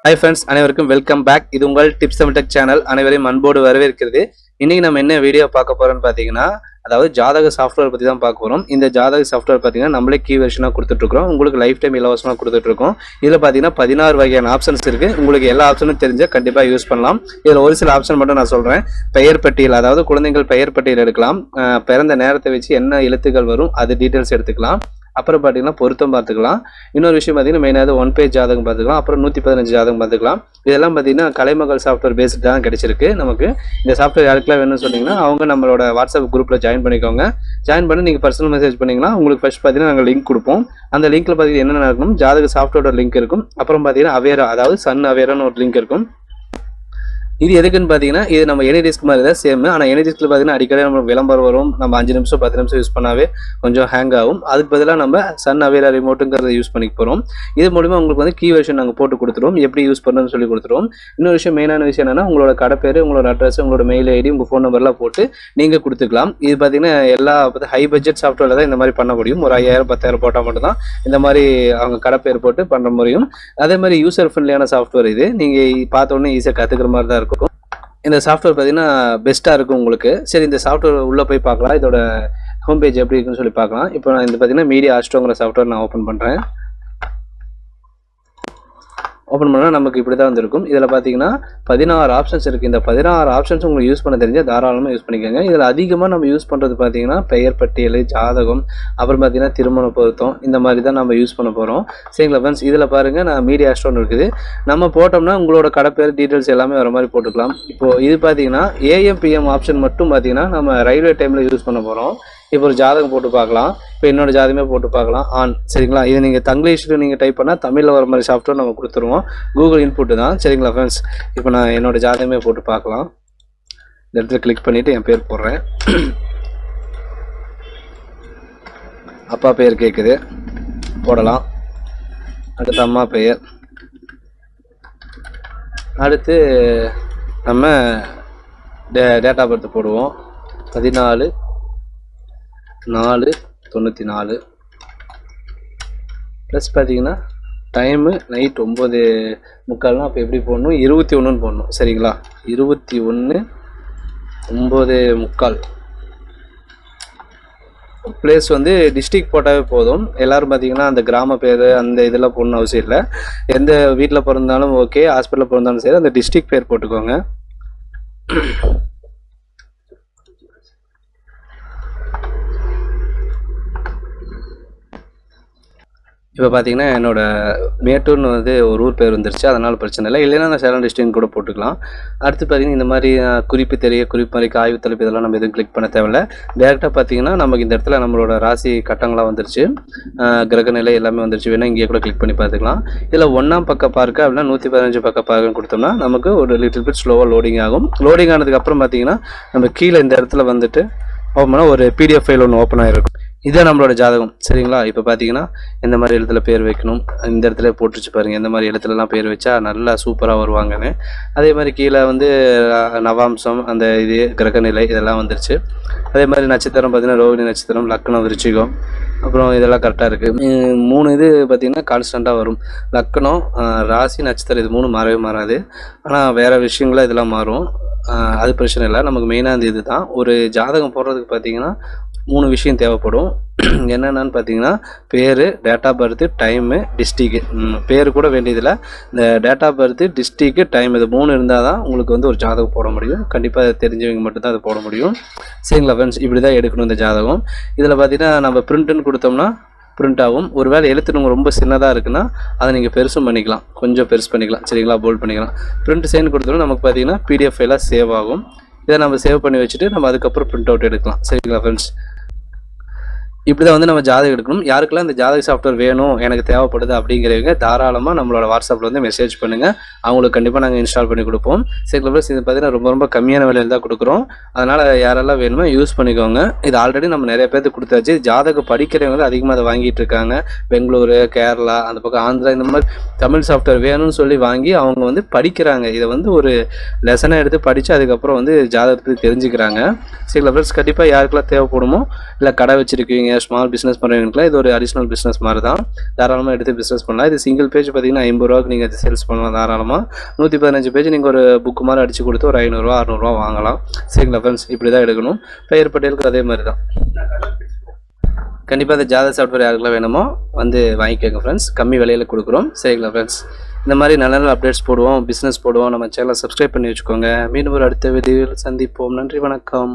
Hi friends, அனைவருக்கும் welcome back. இது உங்கள் டிப்ஸ் தமிழ் டெக் சேனல். அனைவரையும் அன்போடு வரவேற்கிறது. இன்னைக்கு நம்ம என்ன வீடியோ பார்க்க போறோம்னு பாத்தீங்கன்னா, அதாவது ஜாதக சாஃப்ட்வேர் பத்தி தான் பார்க்க போறோம். இந்த ஜாதக சாஃப்ட்வேர் பாத்தீங்கன்னா நம்மளே கீ வெர்ஷனா கொடுத்துட்டு இருக்கோம். உங்களுக்கு லைஃப் டைம் இலவசமா கொடுத்துட்டு இருக்கோம். இதுல பாத்தீங்கன்னா 16 வகையான ஆப்ஷன்ஸ் இருக்கு. உங்களுக்கு எல்லா ஆப்ஷனும் தெரிஞ்சா கண்டிப்பா யூஸ் பண்ணலாம். இதுல ஒரு சில ஆப்ஷன் மட்டும் நான் சொல்றேன். பெயர் பட்டியல், அதாவது குழந்தைகள் பெயர் பட்டியல் எடுக்கலாம். பிறந்த நேரத்தை வச்சு என்ன எழுத்துக்கள் வரும் அது டீடைல்ஸ் எடுத்துக்கலாம். அப்புறம் பார்த்தீங்கன்னா பொருத்தம் பார்த்துக்கலாம். இன்னொரு விஷயம் பார்த்தீங்கன்னா மெயினாக 1 பேஜ் ஜாதகம் பார்த்துக்கலாம். அப்புறம் 115 ஜாதகம் பார்த்துக்கலாம். இதெல்லாம் பார்த்தீங்கன்னா கலைமகள் சாஃப்ட்வேர் பேஸ்டு தான் கிடைச்சிருக்கு நமக்கு. இந்த சாஃப்ட்வேர் யாருக்கெல்லாம் வேணும்னு சொன்னீங்கன்னா அவங்க நம்மளோட வாட்ஸ்அப் குரூப்பில் ஜாயின் பண்ணிக்கோங்க. ஜாயின் பண்ணி நீங்கள் பர்சனல் மெசேஜ் பண்ணிங்கன்னா உங்களுக்கு ஃபர்ஸ்ட் பார்த்தீங்கன்னா நாங்கள் லிங்க் கொடுப்போம். அந்த லிங்க்ல பார்த்தீங்கன்னா என்னென்ன இருக்கும், ஜாதக சாஃப்ட்வேரோட லிங்க் இருக்கும். அப்புறம் பார்த்தீங்கன்னா அவேரா, அதாவது சன் அவேரான்னு ஒரு லிங்க் இருக்கும். இது எதுக்குன்னு பார்த்தீங்கன்னா இது நம்ம எனி டிஸ்க் மாதிரி தான் சேம். ஆனால் எனி டிஸ்கில் பார்த்தீங்கன்னா அடிக்கடி நம்ம விளம்பரம் வரும். நம்ம 5 நிமிஷம் 10 நிமிஷம் யூஸ் பண்ணாவே கொஞ்சம் ஹேங் ஆகும். அதுக்கு பதிலாக நம்ம சன் அவேரா ரிமோட்டுங்கிறத யூஸ் பண்ணிக்க போகிறோம். இது மூலிமா உங்களுக்கு வந்து கீ வெர்ஷன் நாங்கள் போட்டு கொடுத்துருவோம். எப்படி யூஸ் பண்ணணும்னு சொல்லி கொடுத்துருவோம். இன்னொரு விஷயம், மெயினான விஷயம் என்னன்னா உங்களோட கடை பேர், உங்களோட அட்ரஸ், உங்களோட மெயில் ஐடி, உங்கள் ஃபோன் நம்பர்லாம் போட்டு நீங்கள் கொடுத்துக்கலாம். இது பார்த்தீங்கன்னா எல்லா ஹை பட்ஜெட் சாஃப்ட்வேரில் தான் இந்த மாதிரி பண்ண முடியும். ஒரு 5000 10,000 போட்டால் மட்டும் தான் இந்த மாதிரி அவங்க கடை பேர் போட்டு பண்ண முடியும். அதே மாதிரி யூசர் ஃப்ரெண்ட்லியான சாஃப்ட்வேர் இது. நீங்கள் பார்த்த உடனே ஈஸியாக கற்றுக்கிற மாதிரி தான் இருக்கும். இந்த சாஃப்ட்வேர் பார்த்தீங்கன்னா பெஸ்ட்டாக இருக்கும் உங்களுக்கு. சரி, இந்த சாஃப்ட்வேர் உள்ளே போய் பார்க்கலாம். இதோட ஹோம் பேஜ் எப்படி இருக்குன்னு சொல்லி பார்க்கலாம். இப்போ நான் இந்த பார்த்தீங்கன்னா மீடியா ஆஸ்ட்ரோங்கிற சாஃப்ட்வேர் நான் ஓப்பன் பண்ணுறேன். ஓப்பன் பண்ணால் நமக்கு இப்படி தான் வந்துருக்கும். இதில் பார்த்தீங்கன்னா 16 ஆப்ஷன்ஸ் இருக்குது. இந்த 16 ஆப்ஷன்ஸ் உங்களுக்கு யூஸ் பண்ண தெரிஞ்சால் தாராளமாக யூஸ் பண்ணிக்கோங்க. இதில் அதிகமாக நம்ம யூஸ் பண்ணுறது பார்த்தீங்கன்னா பெயர் பட்டியல், ஜாதகம், அப்புறம் பார்த்தீங்கன்னா திருமண பொருத்தம், இந்த மாதிரி தான் நம்ம யூஸ் பண்ண போகிறோம். சரிங்களா ஃப்ரெண்ட்ஸ், இதில் பாருங்கள் நான் மீடியா ஆஸ்ட்ரோன்னு இருக்குது. நம்ம போட்டோம்னா உங்களோட கடை பேர் டீட்டெயில்ஸ் எல்லாமே வர மாதிரி போட்டுக்கலாம். இப்போது இது பார்த்தீங்கன்னா AM PM ஆப்ஷன் மட்டும் பார்த்தீங்கன்னா நம்ம ரயில்வே டைமில் யூஸ் பண்ண போகிறோம். இப்போ ஒரு ஜாதகம் போட்டு பார்க்கலாம். இப்போ என்னோட ஜாதகமே போட்டு பார்க்கலாம் ஆன். சரிங்களா, இது நீங்கள் தங்கிலீஷில் நீங்கள் டைப் பண்ணால் தமிழில் வர மாதிரி சாஃப்ட்வேர் நம்ம கொடுத்துருவோம். கூகுள் இன்புட்டு தான். சரிங்களா ஃப்ரெண்ட்ஸ், இப்போ நான் என்னோட ஜாதகமே போட்டு பார்க்கலாம். இந்த இடத்துல கிளிக் பண்ணிவிட்டு என் பேர் போடுறேன். அப்பா பெயர் கேட்குது, போடலாம். அடுத்து அம்மா பெயர். அடுத்து நம்ம டேட் ஆஃப் பர்த் போடுவோம். 14/4/94 ப்ளஸ் பார்த்தீங்கன்னா டைமு நைட் 9:45. அப்போ எப்படி போடணும், 21ன்னு போடணும். சரிங்களா, 21/9:45. பிளேஸ் வந்து டிஸ்ட்ரிக்ட் போட்டாவே போதும். எல்லோரும் பார்த்தீங்கன்னா அந்த கிராம பேர் அந்த இதெல்லாம் போடணும் அவசியம் இல்லை. எந்த வீட்டில் பிறந்தாலும் ஓகே, ஹாஸ்பிட்டலில் பிறந்தாலும் சரி, அந்த டிஸ்ட்ரிக்ட் பேர் போட்டுக்கோங்க. இப்போ பார்த்தீங்கன்னா என்னோட மேட்டூர்னு வந்து ஒரு ஊர் பேர் வந்துருச்சு, அதனால் பிரச்சனை இல்லை. இல்லைன்னா நான் சேலம் டிஸ்ட்ரிக்ட் கூட போட்டுக்கலாம். அடுத்து பார்த்தீங்கன்னா இந்த மாதிரி குறிப்பு மாதிரி ஆய்வு தலைப்பு இதெல்லாம் நம்ம எதுவும் கிளிக் பண்ண தேவையில்லை. டேரெக்டாக பார்த்தீங்கன்னா நமக்கு இந்த இடத்துல நம்மளோட ராசி கட்டங்களாக வந்துருச்சு, கிரகநிலை எல்லாமே வந்துருச்சு. வேணால் இங்கேயே கூட கிளிக் பண்ணி பார்த்துக்கலாம். இதில் 1ஆம் பக்கம் பார்க்க அப்படின்னா 115 பக்கம் பார்க்கன்னு கொடுத்தோம்னா நமக்கு ஒரு லிட்டில் பிட் ஸ்லோவாக லோடிங் ஆகும். லோடிங் ஆனதுக்கப்புறம் பார்த்தீங்கன்னா நம்ம கீழே இந்த இடத்துல வந்துட்டு ஓப்பன் பண்ணால் ஒரு PDF ஃபைல் ஒன்று ஓப்பன் ஆகிருக்கும். இதுதான் நம்மளோட ஜாதகம். சரிங்களா, இப்போ பார்த்தீங்கன்னா எந்த மாதிரி எழுத்துல பேர் வைக்கணும் இந்த இடத்துல போட்டுச்சு பாருங்கள். எந்த மாதிரி எழுத்துலலாம் பேர் வச்சா நல்லா சூப்பராக வருவாங்கன்னு. அதே மாதிரி கீழே வந்து நவாம்சம், அந்த இது கிரகநிலை இதெல்லாம் வந்துருச்சு. அதே மாதிரி நட்சத்திரம் பார்த்தீங்கன்னா ரோகிணி நட்சத்திரம், லக்னம், விருச்சிகம், அப்புறம் இதெல்லாம் கரெக்டாக இருக்குது. 3 இது பார்த்திங்கன்னா கான்ஸ்டண்ட்டாக வரும். லக்னம், ராசி, நட்சத்திரம் இது 3 மாறவே மாறாது. ஆனால் வேறு விஷயங்களாக இதெல்லாம் மாறும். அது பிரச்சனை இல்லை. நமக்கு மெயினாக அந்த இது தான். ஒரு ஜாதகம் போடுறதுக்கு பார்த்திங்கன்னா 3 விஷயம் தேவைப்படும். என்னென்னு பார்த்தீங்கன்னா பேர், date of birth, time, district. பேர் கூட வேண்டியதில்லை. இந்த date of birth, district, time இது 3 இருந்தால் தான் உங்களுக்கு வந்து ஒரு ஜாதகம் போட முடியும். கண்டிப்பாக தெரிஞ்சவங்க மட்டும்தான் அதை போட முடியும். சரிங்களா ஃப்ரெண்ட்ஸ், இப்படி தான் எடுக்கணும் இந்த ஜாதகம். இதில் பார்த்தீங்கன்னா நம்ம பிரிண்ட்டுன்னு கொடுத்தோம்னா பிரிண்ட் ஆகும். ஒரு வேளை எழுத்துனவங்க ரொம்ப சின்னதாக இருக்குன்னா அதை நீங்கள் பெருசும் பண்ணிக்கலாம், கொஞ்சம் பெருசு பண்ணிக்கலாம். சரிங்களா, போல்ட் பண்ணிக்கலாம். பிரிண்ட் சைன் கொடுத்தோம்னா நமக்கு பார்த்தீங்கன்னா PDF ஃபைலாக சேவ் ஆகும். இதை நம்ம சேவ் பண்ணி வச்சுட்டு நம்ம அதுக்கப்புறம் பிரிண்ட் அவுட் எடுக்கலாம். சரிங்களா ஃப்ரெண்ட்ஸ், இப்படி தான் வந்து நம்ம ஜாதகம் எடுக்கணும். யாருக்கெல்லாம் இந்த ஜாதக சாஃப்ட்வேர் வேணும், எனக்கு தேவைப்படுது அப்படிங்கிறவங்க தாராளமாக நம்மளோட வாட்ஸ்அப்பில் வந்து மெசேஜ் பண்ணுங்கள். அவங்களுக்கு கண்டிப்பாக நாங்கள் இன்ஸ்டால் பண்ணி கொடுப்போம். சரிங்களா ப்ளஸ் இது பார்த்தீங்கன்னா ரொம்ப கம்மியான விலையில் தான் கொடுக்குறோம். அதனால் யாரெல்லாம் வேணுமோ யூஸ் பண்ணிக்கோங்க. இது ஆல்ரெடி நம்ம நிறைய பேருக்கு கொடுத்தாச்சு. ஜாதகம் படிக்கிறவங்க அதிகமாக அதை வாங்கிட்டு இருக்காங்க. பெங்களூரு, கேரளா, அந்த பக்கம் ஆந்திரா, இந்த மாதிரி தமிழ் சாஃப்ட்வேர் வேணும்னு சொல்லி வாங்கி அவங்க வந்து படிக்கிறாங்க. இதை வந்து ஒரு லெசனை எடுத்து படித்து அதுக்கப்புறம் வந்து ஜாதகத்துக்கு தெரிஞ்சுக்கிறாங்க. சரிங்களா ப்ளஸ் கண்டிப்பாக யாருக்கெல்லாம் தேவைப்படுமோ, இல்லை கடை வச்சுருக்கீங்க, ஸ்மால் பிஸ்னஸ் பண்ணுறவங்களுக்குலாம் இது ஒரு அடிஷ்னல் பிஸ்னஸ் மாதிரி தான். தாராளமாக எடுத்து பிஸ்னஸ் பண்ணலாம். இது சிங்கிள் பேஜ் பார்த்தீங்கன்னா 50 ரூபாய்க்கு நீங்கள் இது சேல்ஸ் பண்ணலாம் தாராளமாக. 115 பேஜ் நீங்கள் ஒரு புக்கு மாதிரி அடித்து கொடுத்து ஒரு 500 ரூபா 600 ரூபா வாங்கலாம். சரிங்களா ஃப்ரெண்ட்ஸ், இப்படி தான் எடுக்கணும். பெயர் பட்டியலுக்கு அதே மாதிரி தான். கண்டிப்பாக இந்த ஜாதக சாஃப்ட்வேர் யாருக்கெல்லாம் வேணுமோ வந்து வாங்கிக்கோங்க ஃப்ரெண்ட்ஸ், கம்மி விலையில் கொடுக்குறோம். சரிங்களா ஃப்ரெண்ட்ஸ், இந்த மாதிரி நல்ல நல்ல அப்டேட்ஸ் போடுவோம், பிஸ்னஸ் போடுவோம். நம்ம சேனலை சப்ஸ்கிரைப் பண்ணி வச்சுக்கோங்க. மீண்டும் ஒரு அடுத்த வீடியோவில் சந்திப்போம். நன்றி, வணக்கம்.